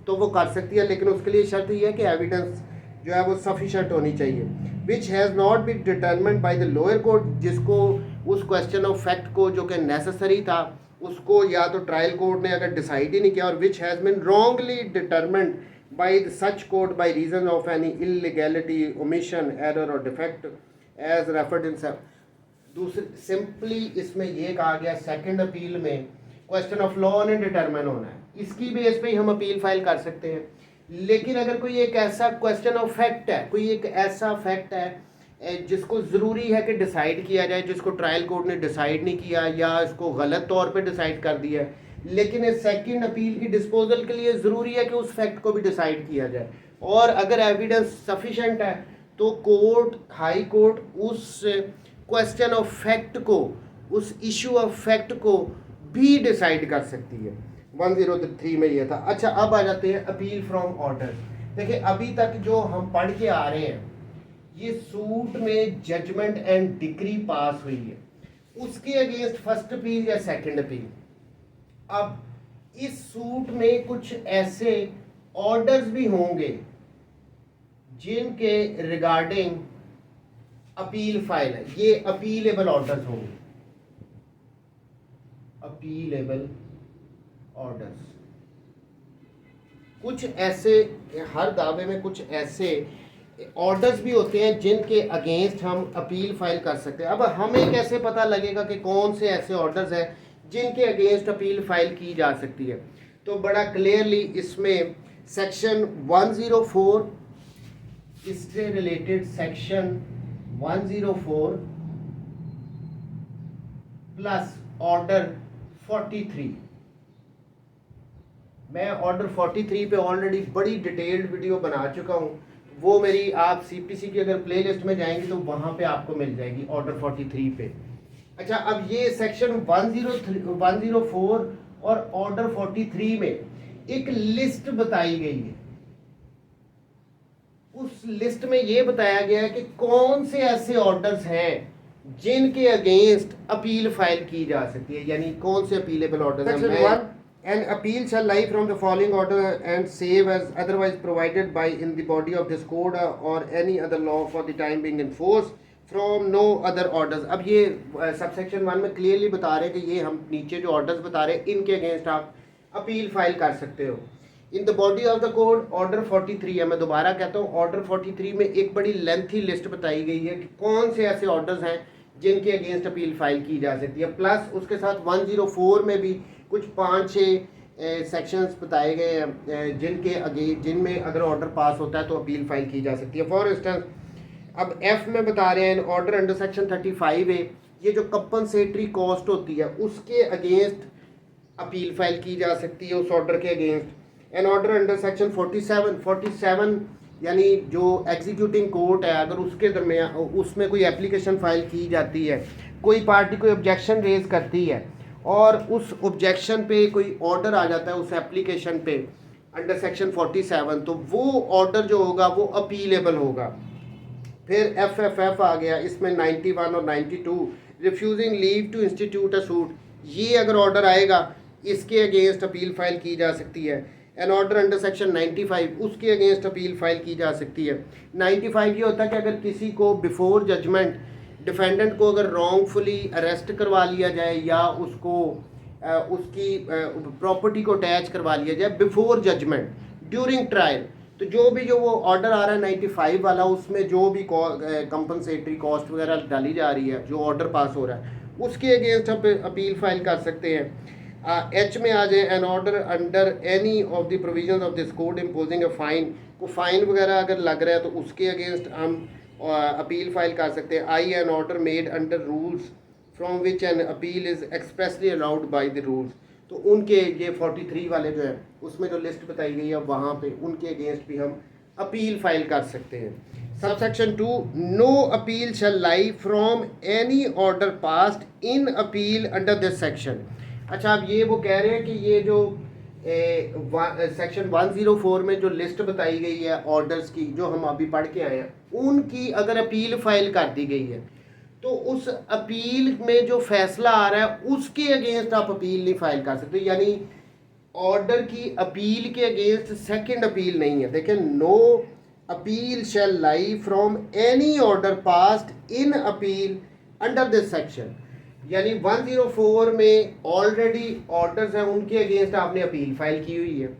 तो वो कर सकती है, लेकिन उसके लिए शर्त ये है कि एविडेंस जो है वो सफिशेंट होनी चाहिए, which has not been determined by the lower court, जिसको उस क्वेश्चन ऑफ फैक्ट को जो कि नेसेसरी था उसको या तो ट्रायल कोर्ट ने अगर डिसाइड ही नहीं किया, or which has been wrongly determined by such court by reason of any illegality, omission, error और defect as referred in sub. दूसरी सिंपली इसमें ये कहा गया सेकंड अपील में क्वेश्चन ऑफ लॉ ने डिटरमिन होना है, इसकी बेस पे ही हम अपील फाइल कर सकते हैं। लेकिन अगर कोई एक ऐसा क्वेश्चन ऑफ फैक्ट है, कोई एक ऐसा फैक्ट है जिसको ज़रूरी है कि डिसाइड किया जाए, जिसको ट्रायल कोर्ट ने डिसाइड नहीं किया या इसको गलत तौर पे डिसाइड कर दिया है, लेकिन इस सेकंड अपील की डिस्पोजल के लिए ज़रूरी है कि उस फैक्ट को भी डिसाइड किया जाए, और अगर एविडेंस सफिशेंट है तो कोर्ट, हाई कोर्ट उस क्वेश्चन ऑफ फैक्ट को, उस इशू ऑफ फैक्ट को भी डिसाइड कर सकती है। 103 में ये था। अच्छा, अब आ जाते हैं अपील फ्रॉम ऑर्डर। देखिए अभी तक जो हम पढ़ के आ रहे हैं ये सूट में जजमेंट एंड डिक्री पास हुई है, उसके अगेंस्ट फर्स्ट अपील या सेकंड अपील। अब इस सूट में कुछ ऐसे ऑर्डर्स भी होंगे जिनके रिगार्डिंग अपील फाइल है, ये अपीलेबल ऑर्डर्स होंगे, अपीलेबल ऑर्डर्स। कुछ ऐसे, हर दावे में कुछ ऐसे ऑर्डर्स भी होते हैं जिनके अगेंस्ट हम अपील फाइल कर सकते हैं। अब हमें कैसे पता लगेगा कि कौन से ऐसे ऑर्डर्स हैं जिनके अगेंस्ट अपील फाइल की जा सकती है? तो बड़ा क्लियरली इसमें सेक्शन 104, इससे रिलेटेड सेक्शन 104 प्लस ऑर्डर 43। मैं ऑर्डर 43 पे ऑलरेडी बड़ी डिटेल्ड वीडियो बना चुका हूँ, वो मेरी आप सीपीसी की अगर प्लेलिस्ट में जाएंगे तो वहाँ पे आपको मिल जाएगी ऑर्डर 43 पे। अच्छा, अब ये सेक्शन 104 और ऑर्डर 43 में एक लिस्ट बताई गई है। उस लिस्ट में ये बताया गया है कि कौन से ऐसे ऑर्डर्स हैं जिनके अगेंस्ट अपील फाइल की जा सकती है, यानी कौन से अपीलेबल ऑर्डर्स हैं। An appeal shall lie from the following order and save as otherwise provided by in the body of this code or any other law for the time being enforced from no other orders। अब ये सबसेक्शन 1 में क्लियरली बता रहे हैं कि ये हम नीचे जो ऑर्डर्स बता रहे हैं इनके अगेंस्ट आप अपील फाइल कर सकते हो। इन the body of the code order 43 है, मैं दोबारा कहता हूँ ऑर्डर 43 में एक बड़ी लेंथी लिस्ट बताई गई है कि कौन से ऐसे ऑर्डर्स हैं जिनके अगेंस्ट अपील फाइल की जा सकती है। प्लस उसके साथ 104 में भी कुछ 5-6 सेक्शंस बताए गए हैं जिनमें अगर ऑर्डर पास होता है तो अपील फाइल की जा सकती है। फॉर इंस्टेंस अब एफ में बता रहे हैं ऑर्डर अंडर सेक्शन 35 है, ये जो कंपनसेटरी कॉस्ट होती है उसके अगेंस्ट अपील फाइल की जा सकती है उस ऑर्डर के against. An order under section 47 यानी जो एग्जीक्यूटिंग कोर्ट है अगर उसके दरमियान उसमें कोई एप्लीकेशन फाइल की जाती है, कोई पार्टी कोई ऑब्जेक्शन रेज करती है और उस ऑब्जेक्शन पे कोई ऑर्डर आ जाता है उस एप्लीकेशन पे अंडर सेक्शन 47, तो वो ऑर्डर जो होगा वो अपीलेबल होगा। फिर एफ आ गया, इसमें 91 और 92 refusing leave to institute a suit, ये अगर ऑर्डर आएगा इसके अगेंस्ट अपील फाइल की जा सकती है। एन ऑर्डर अंडर सेक्शन 95 उसके अगेंस्ट अपील फाइल की जा सकती है। 95 ये होता है कि अगर किसी को बिफोर जजमेंट डिफेंडेंट को अगर रॉन्गफुली अरेस्ट करवा लिया जाए या उसको उसकी प्रॉपर्टी को अटैच करवा लिया जाए बिफोर जजमेंट ड्यूरिंग ट्रायल, तो जो वो ऑर्डर आ रहा है 95 वाला उसमें जो भी कंपनसेटरी कॉस्ट वगैरह डाली जा रही है, जो ऑर्डर पास हो रहा है उसके अगेंस्ट आप अपील फाइल कर सकते हैं। एच में आ जाए an order under any of the provisions of this code imposing a fine, को फाइन वगैरह अगर लग रहा है तो उसके अगेंस्ट हम अपील फाइल कर सकते हैं। I an order made under rules from which an appeal is expressly allowed by the rules, तो उनके ये 43 वाले जो है उसमें जो लिस्ट बताई गई है वहाँ पे उनके अगेंस्ट भी हम अपील फाइल कर सकते हैं। Subsection 2, no appeal shall lie from any order passed in appeal under this section. अच्छा, अब ये वो कह रहे हैं कि ये जो सेक्शन 104 में जो लिस्ट बताई गई है ऑर्डर्स की जो हम अभी पढ़ के आए हैं उनकी अगर अपील फाइल कर दी गई है तो उस अपील में जो फैसला आ रहा है उसके अगेंस्ट आप अपील नहीं फाइल कर सकते, यानी ऑर्डर की अपील के अगेंस्ट सेकंड अपील नहीं है। देखें, no appeal shall lie from any order passed in appeal under this section, यानी 104 में ऑलरेडी ऑर्डर्स हैं उनके अगेंस्ट आपने अपील फाइल की हुई है।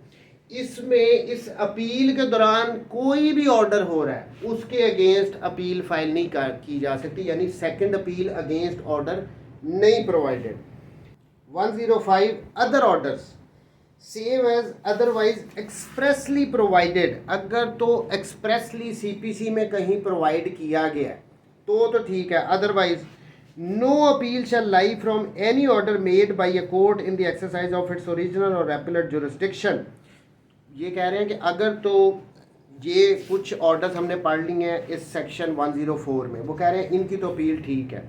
इसमें इस अपील के दौरान कोई भी ऑर्डर हो रहा है उसके अगेंस्ट अपील फाइल नहीं की जा सकती, यानी सेकंड अपील अगेंस्ट ऑर्डर नहीं provided. 105 other orders same as otherwise expressly provided, अगर तो एक्सप्रेसली सीपीसी में कहीं प्रोवाइड किया गया तो ठीक है, otherwise no appeal shall lie from any order made by a court in the exercise of its original or appellate jurisdiction. ये कह रहे हैं कि अगर तो ये कुछ ऑर्डर्स हमने पढ़ ली हैं इस सेक्शन 104 में, वो कह रहे हैं इनकी तो अपील ठीक है।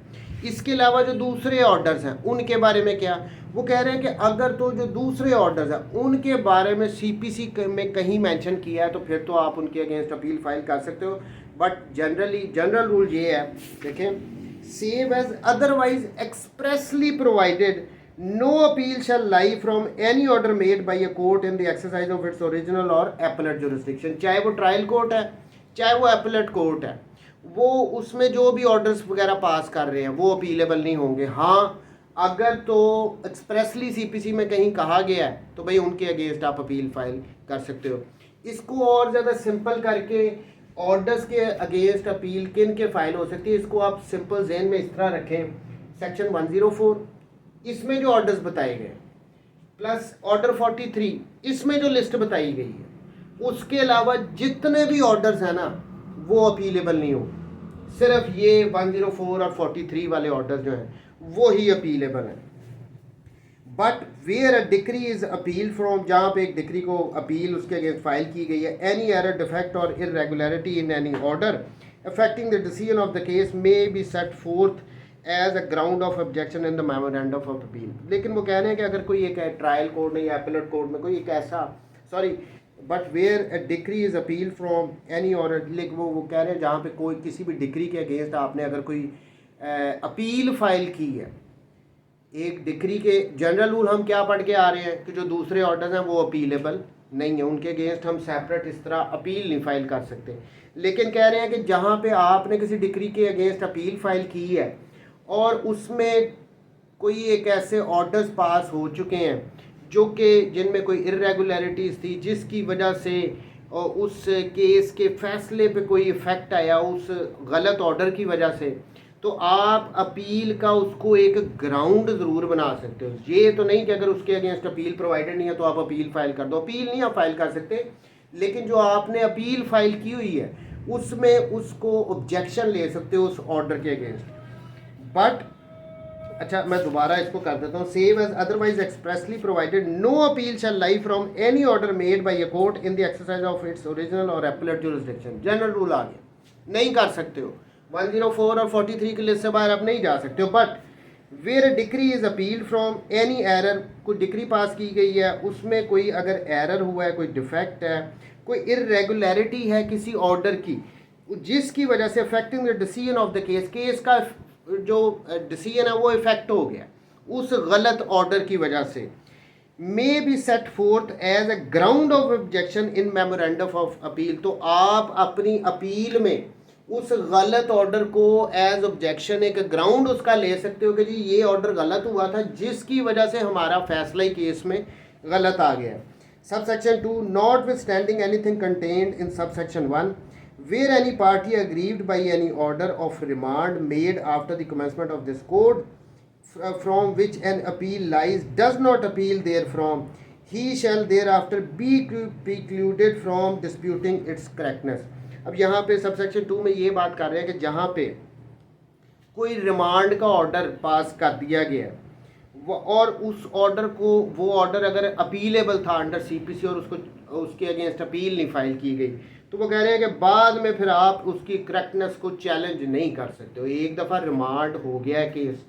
इसके अलावा जो दूसरे ऑर्डर्स हैं उनके बारे में क्या, वो कह रहे हैं कि अगर तो जो दूसरे ऑर्डर्स हैं उनके बारे में सीपीसी में कहीं मेंशन किया है तो फिर तो आप उनके अगेंस्ट अपील फाइल कर सकते हो। बट जनरल रूल ये है, देखें, same as otherwise expressly provided no appeal shall lie from any order made by a court in the exercise of its original or appellate jurisdiction, चाहे वो ट्रायल कोर्ट है चाहे वो एपेलेट कोर्ट है, वो उसमें जो भी ऑर्डर्स वगैरह पास कर रहे हैं वो अपीलेबल नहीं होंगे। हाँ, अगर तो एक्सप्रेसली सीपीसी में कहीं कहा गया है तो भाई उनके अगेंस्ट आप अपील फाइल कर सकते हो। इसको और ज़्यादा सिंपल करके ऑर्डर्स के अगेंस्ट अपील किन के फाइल हो सकती है, इसको आप सिंपल जहन में इस तरह रखें। सेक्शन 104 इसमें जो ऑर्डर्स बताए गए प्लस ऑर्डर 43 इसमें जो लिस्ट बताई गई है, उसके अलावा जितने भी ऑर्डर्स हैं ना वो अपीलेबल नहीं हो, सिर्फ ये 104 और 43 वाले ऑर्डर जो हैं वो ही अपीलेबल हैं। But where a decree is appeal from, जहाँ पे एक डिक्री को अपील उसके अगेंस्ट फाइल की गई है, एनी एरर डिफेक्ट और irregularity in any order affecting the decision of the case may be set forth as a ground of objection in the memorandum of appeal. लेकिन वो कह रहे हैं कि अगर कोई एक ट्रायल कोर्ट में या एपेलेट कोर्ट में कोई एक ऐसा but where a decree is appeal from any order, लेकिन वो कह रहे हैं जहाँ पे कोई किसी भी डिक्री के अगेंस्ट आपने अगर कोई अपील फाइल की है, एक डिक्री के जनरल रूल हम क्या पढ़ के आ रहे हैं कि जो दूसरे ऑर्डर्स हैं वो अपीलेबल नहीं है, उनके अगेंस्ट हम सेपरेट इस तरह अपील नहीं फाइल कर सकते। लेकिन कह रहे हैं कि जहाँ पे आपने किसी डिक्री के अगेंस्ट अपील फाइल की है और उसमें कोई एक ऐसे ऑर्डर्स पास हो चुके हैं जो कि जिनमें कोई इरेगुलरिटीज़ थी जिसकी वजह से उस केस के फैसले पे कोई इफ़ेक्ट आया उस गलत ऑर्डर की वजह से, तो आप अपील का उसको एक ग्राउंड ज़रूर बना सकते हो। ये तो नहीं कि अगर उसके अगेंस्ट अपील प्रोवाइडेड नहीं है तो आप अपील फाइल कर दो, अपील नहीं आप फाइल कर सकते, लेकिन जो आपने अपील फाइल की हुई है उसमें उसको ऑब्जेक्शन ले सकते हो उस ऑर्डर के अगेंस्ट। बट अच्छा, मैं दोबारा इसको कर देता हूँ। Save as otherwise expressly provided no appeal shall lie from any order made by a court in the exercise of its original or appellate jurisdiction. General rule आ गया, नहीं कर सकते हो, 104 और 43 की लिस्ट से बाहर आप नहीं जा सकते हो। But where decree is appeal from any error, कोई डिक्री पास की गई है उसमें कोई अगर एरर हुआ है, कोई डिफेक्ट है, कोई इरेगुलरिटी है किसी ऑर्डर की जिसकी वजह से affecting the decision of the case, case का जो डिसीजन है वो इफेक्ट हो गया उस गलत ऑर्डर की वजह से, may be set forth as a ground of objection in memorandum of appeal. तो आप अपनी अपील में उस गलत ऑर्डर को एज ऑब्जेक्शन एक ग्राउंड उसका ले सकते हो कि जी ये ऑर्डर गलत हुआ था जिसकी वजह से हमारा फैसला ही केस में गलत आ गया। सब section 2 not with standing anything contained in सब section 1 where any party aggrieved by any order of remand made after the commencement of this code from which an appeal lies does not appeal therefrom, he shall thereafter be precluded from disputing its correctness। अब यहाँ पे सबसेक्शन 2 में ये बात कर रहे हैं कि जहाँ पे कोई रिमांड का ऑर्डर पास कर दिया गया और उस ऑर्डर को वो ऑर्डर अगर अपीलेबल था अंडर सीपीसी और उसके अगेंस्ट अपील नहीं फाइल की गई, तो वो कह रहे हैं कि बाद में फिर आप उसकी करेक्टनेस को चैलेंज नहीं कर सकते हो। एक दफ़ा रिमांड हो गया है केस,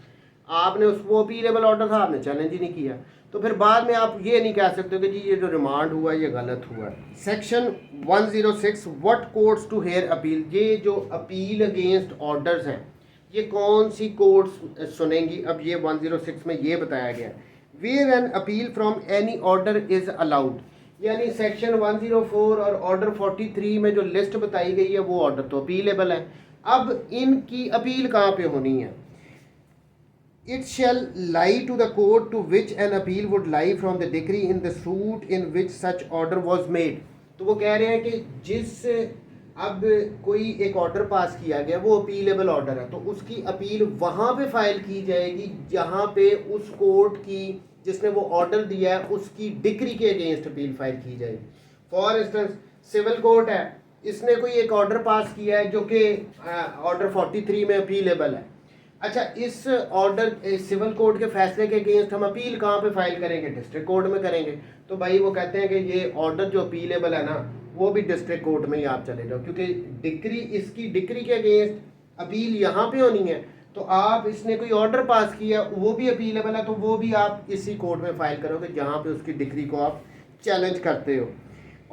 आपने उसको अपीलेबल ऑर्डर था आपने चैलेंज ही नहीं किया, तो फिर बाद में आप ये नहीं कह सकते कि जी ये जो रिमांड हुआ ये गलत हुआ। Section 106 what courts to hear appeal, ये जो अपील अगेंस्ट ऑर्डर्स हैं ये कौन सी कोर्ट्स सुनेंगी? अब ये 106 में ये बताया गया, where an appeal from any order is allowed, यानी सेक्शन 104 और ऑर्डर 43 में जो लिस्ट बताई गई है वो ऑर्डर तो अपीलेबल है। अब इनकी अपील कहाँ पे होनी है? It shall lie to the court to which an appeal would lie from the decree in the suit in which such order was made। तो वो कह रहे हैं कि जिस अब कोई एक ऑर्डर पास किया गया वो अपीलेबल ऑर्डर है, तो उसकी अपील वहाँ पे फाइल की जाएगी जहाँ पे उस कोर्ट की जिसने वो ऑर्डर दिया है उसकी डिक्री के अगेंस्ट अपील फाइल की जाएगी। फॉर इंस्टेंस सिविल कोर्ट है, इसने कोई एक ऑर्डर पास किया है जो कि ऑर्डर 43 में अपीलेबल है। अच्छा, इस ऑर्डर सिविल कोर्ट के फैसले के अगेंस्ट हम अपील कहाँ पे फाइल करेंगे? डिस्ट्रिक्ट कोर्ट में करेंगे। तो भाई वो कहते हैं कि ये ऑर्डर जो अपीलेबल है ना वो भी डिस्ट्रिक्ट कोर्ट में ही आप चले जाओ, क्योंकि डिक्री इसकी डिक्री के अगेंस्ट अपील यहाँ पे होनी है। तो आप इसने कोई ऑर्डर पास किया वो भी अपीलेबल है, तो वो भी आप इसी कोर्ट में फाइल करोगे जहाँ पे उसकी डिक्री को आप चैलेंज करते हो।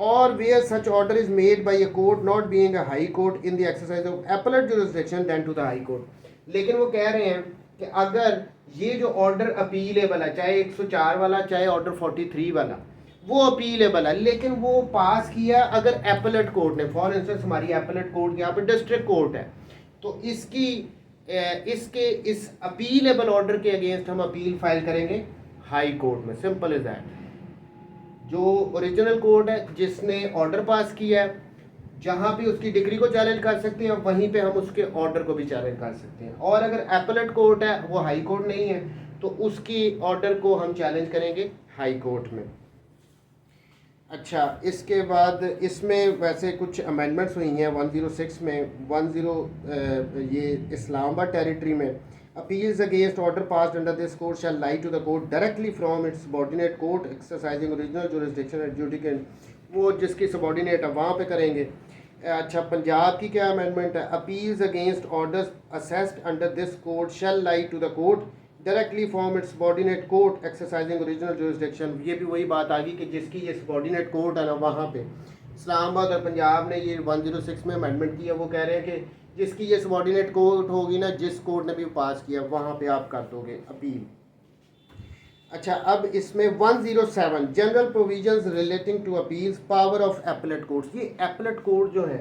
और where such order is made by a court not being a high court in the exercise of appellate jurisdiction then to the high court. लेकिन वो कह रहे हैं कि अगर ये जो ऑर्डर अपीलेबल है, चाहे 104 वाला चाहे ऑर्डर 43 वाला, वो अपीलेबल है, लेकिन वो पास किया अगर एपलेट कोर्ट ने, फॉर इंस्टेंस हमारी एपलेट कोर्ट यहाँ पे डिस्ट्रिक्ट कोर्ट है, तो इसके इस अपीलेबल ऑर्डर के अगेंस्ट हम अपील फाइल करेंगे हाई कोर्ट में। Simple is that. जो ओरिजिनल कोर्ट है जिसने ऑर्डर पास किया है, जहाँ भी उसकी डिग्री को चैलेंज कर सकते हैं वहीं पे हम उसके ऑर्डर को भी चैलेंज कर सकते हैं। और अगर एपलेट कोर्ट है, वो हाई कोर्ट नहीं है, तो उसकी ऑर्डर को हम चैलेंज करेंगे हाई कोर्ट में। अच्छा, इसके बाद इसमें वैसे कुछ अमेंडमेंट्स हुई हैं 106 में। ये इस्लामाबाद टेरिटरी में appeals against order passed under this court shall lie to the court directly from its subordinate court exercising original jurisdiction adjudicant, वो जिसकी सबॉर्डिनेट है वहाँ पे करेंगे। अच्छा, पंजाब की क्या अमेंडमेंट है? Appeals against orders assessed under this court shall lie to the court directly from its subordinate court exercising original jurisdiction. ये भी वही बात आ गई कि जिसकी ये सबॉर्डिनेट कोर्ट है ना, वहाँ पे इस्लामाबाद और पंजाब ने ये 106 में अमेंडमेंट किया। वो कह रहे हैं कि जिसकी ये सबॉर्डिनेट कोर्ट होगी ना, जिस कोर्ट ने भी पास किया, वहाँ पे आप कर दोगे अपील। अच्छा, अब इसमें 107 general provisions relating to appeals power of appellate courts. ये एपलेट कोर्ट जो है,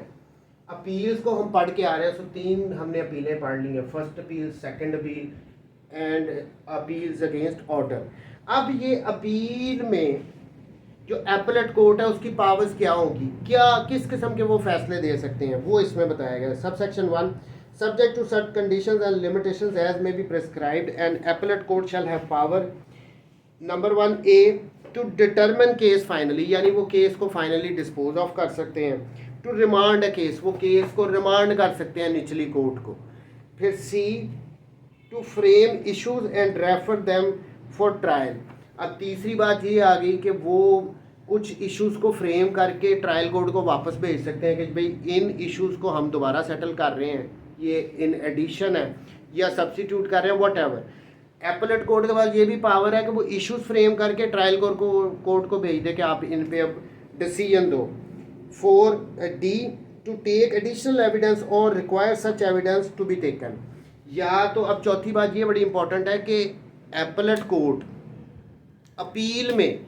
अपील्स को हम पढ़ के आ रहे हैं। सो 3 हमने अपीलें पढ़ ली हैं, first appeal, second appeal and appeals against order. अब ये अपील में जो एपलेट कोर्ट है उसकी पावर्स क्या होगी, क्या किस किस्म के वो फैसले दे सकते हैं, वो इसमें बताया गया है। Subsection 1, subject to certain conditions and limitations as may be prescribed and appellate court shall have power number 1 A to determine case finally, यानी वो केस को फाइनली डिस्पोज ऑफ कर सकते हैं। टू रिमांड अ केस, वो केस को रिमांड कर सकते हैं निचली कोर्ट को। फिर C to frame issues and refer them for trial. अब तीसरी बात ये आ गई कि वो कुछ इश्यूज़ को फ्रेम करके ट्रायल कोर्ट को वापस भेज सकते हैं कि भाई इन इश्यूज़ को हम दोबारा सेटल कर रहे हैं, ये इन एडिशन है या सब्सिट्यूट कर रहे हैं, वट एवर। एपलेट कोर्ट के पास ये भी पावर है कि वो इश्यूज फ्रेम करके ट्रायल कोर्ट को भेज दे कि आप इन पे अब डिसीजन दो। 4D to take additional evidence और require such evidence to be taken. या तो अब चौथी बात ये बड़ी इंपॉर्टेंट है कि एपलेट कोर्ट अपील में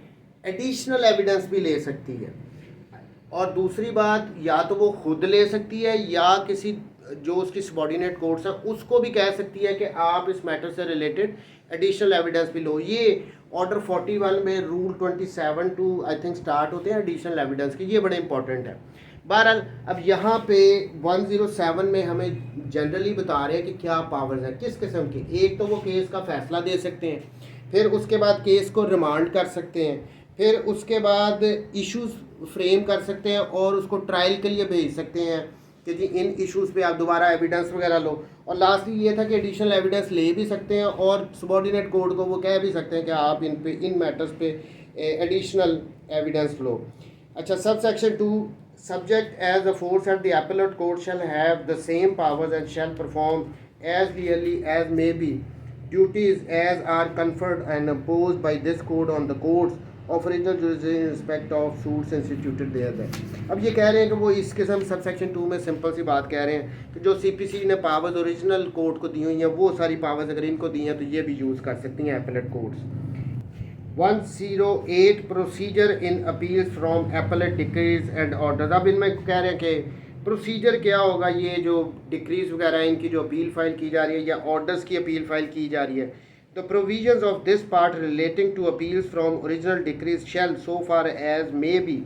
एडिशनल एविडेंस भी ले सकती है। और दूसरी बात, या तो वो खुद ले सकती है या किसी जो उसकी सबॉर्डिनेट कोर्ट्स हैं उसको भी कह सकती है कि आप इस मैटर से रिलेटेड एडिशनल एविडेंस भी लो। ये ऑर्डर 41 में rule 27 to I think start होते हैं एडिशनल एविडेंस के, ये बड़े इंपॉर्टेंट है। बहरहाल अब यहाँ पे 107 में हमें जनरली बता रहे हैं कि क्या पावर्स हैं, किस किस्म के। एक तो वो केस का फैसला दे सकते हैं, फिर उसके बाद केस को रिमांड कर सकते हैं, फिर उसके बाद इश्यूज फ्रेम कर सकते हैं और उसको ट्रायल के लिए भेज सकते हैं कि जी इन इश्यूज़ पे आप दोबारा एविडेंस वगैरह लो। और लास्टली ये था कि एडिशनल एविडेंस ले भी सकते हैं और सबॉर्डिनेट कोर्ट को वो कह भी सकते हैं कि आप इन मैटर्स पे एडिशनल एविडेंस लो। अच्छा, sub section 2, subject as a force at the appellate court shall have the same powers and shall perform as clearly as may be duties as are conferred and imposed by this code on the courts of original jurisdiction in respect of suits instituted there. अब ये कह रहे हैं कि वो इस किस्म सब सेक्शन 2 में सिंपल सी बात कह रहे हैं कि जो CPC ने पावर्स ओरिजिनल कोर्ट को दी हुई हैं वो सारी पावर्स अगर इनको दी हैं तो ये भी यूज़ कर सकती हैं appellate courts. 108 procedure in appeals from appellate decrease and orders. अब इनमें कह रहे हैं कि प्रोसीजर क्या होगा, ये जो डिक्रीज वगैरह इनकी जो अपील फाइल की जा रही है या ऑर्डर्स की अपील फाइल की जा रही है। The provisions of this part relating to appeals from original decrees shall, so far as may be,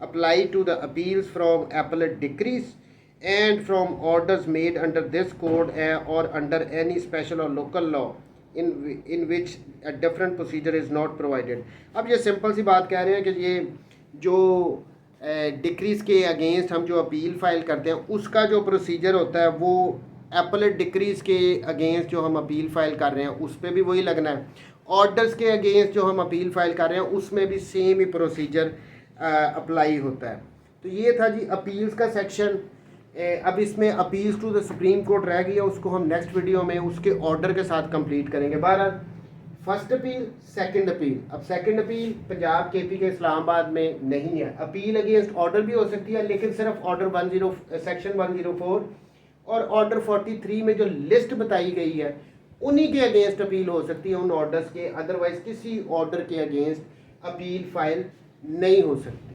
apply to the appeals from appellate decrees and from orders made under this code or under any special or local law in which a different procedure is not provided। अब ये सिंपल सी बात कह रहे हैं कि ये जो डिक्रीज के अगेंस्ट हम जो अपील फाइल करते हैं उसका जो प्रोसीजर होता है वो एपेलेट डिक्रीज के अगेंस्ट जो हम अपील फाइल कर रहे हैं उस पर भी वही लगना है। ऑर्डर्स के अगेंस्ट जो हम अपील फाइल कर रहे हैं उसमें भी सेम ही प्रोसीजर अप्लाई होता है। तो ये था जी अपील्स का सेक्शन। अब इसमें appeals to the supreme court रह गई है, उसको हम नेक्स्ट वीडियो में उसके ऑर्डर के साथ कंप्लीट करेंगे। बहरहाल फर्स्ट अपील, सेकंड अपील। अब सेकंड अपील पंजाब KP के इस्लामाबाद में नहीं है। अपील अगेंस्ट ऑर्डर भी हो सकती है लेकिन सिर्फ ऑर्डर सेक्शन 104 और ऑर्डर 43 में जो लिस्ट बताई गई है उन्हीं के अगेंस्ट अपील हो सकती है, उन ऑर्डर्स के। अदरवाइज किसी ऑर्डर के अगेंस्ट अपील फाइल नहीं हो सकती।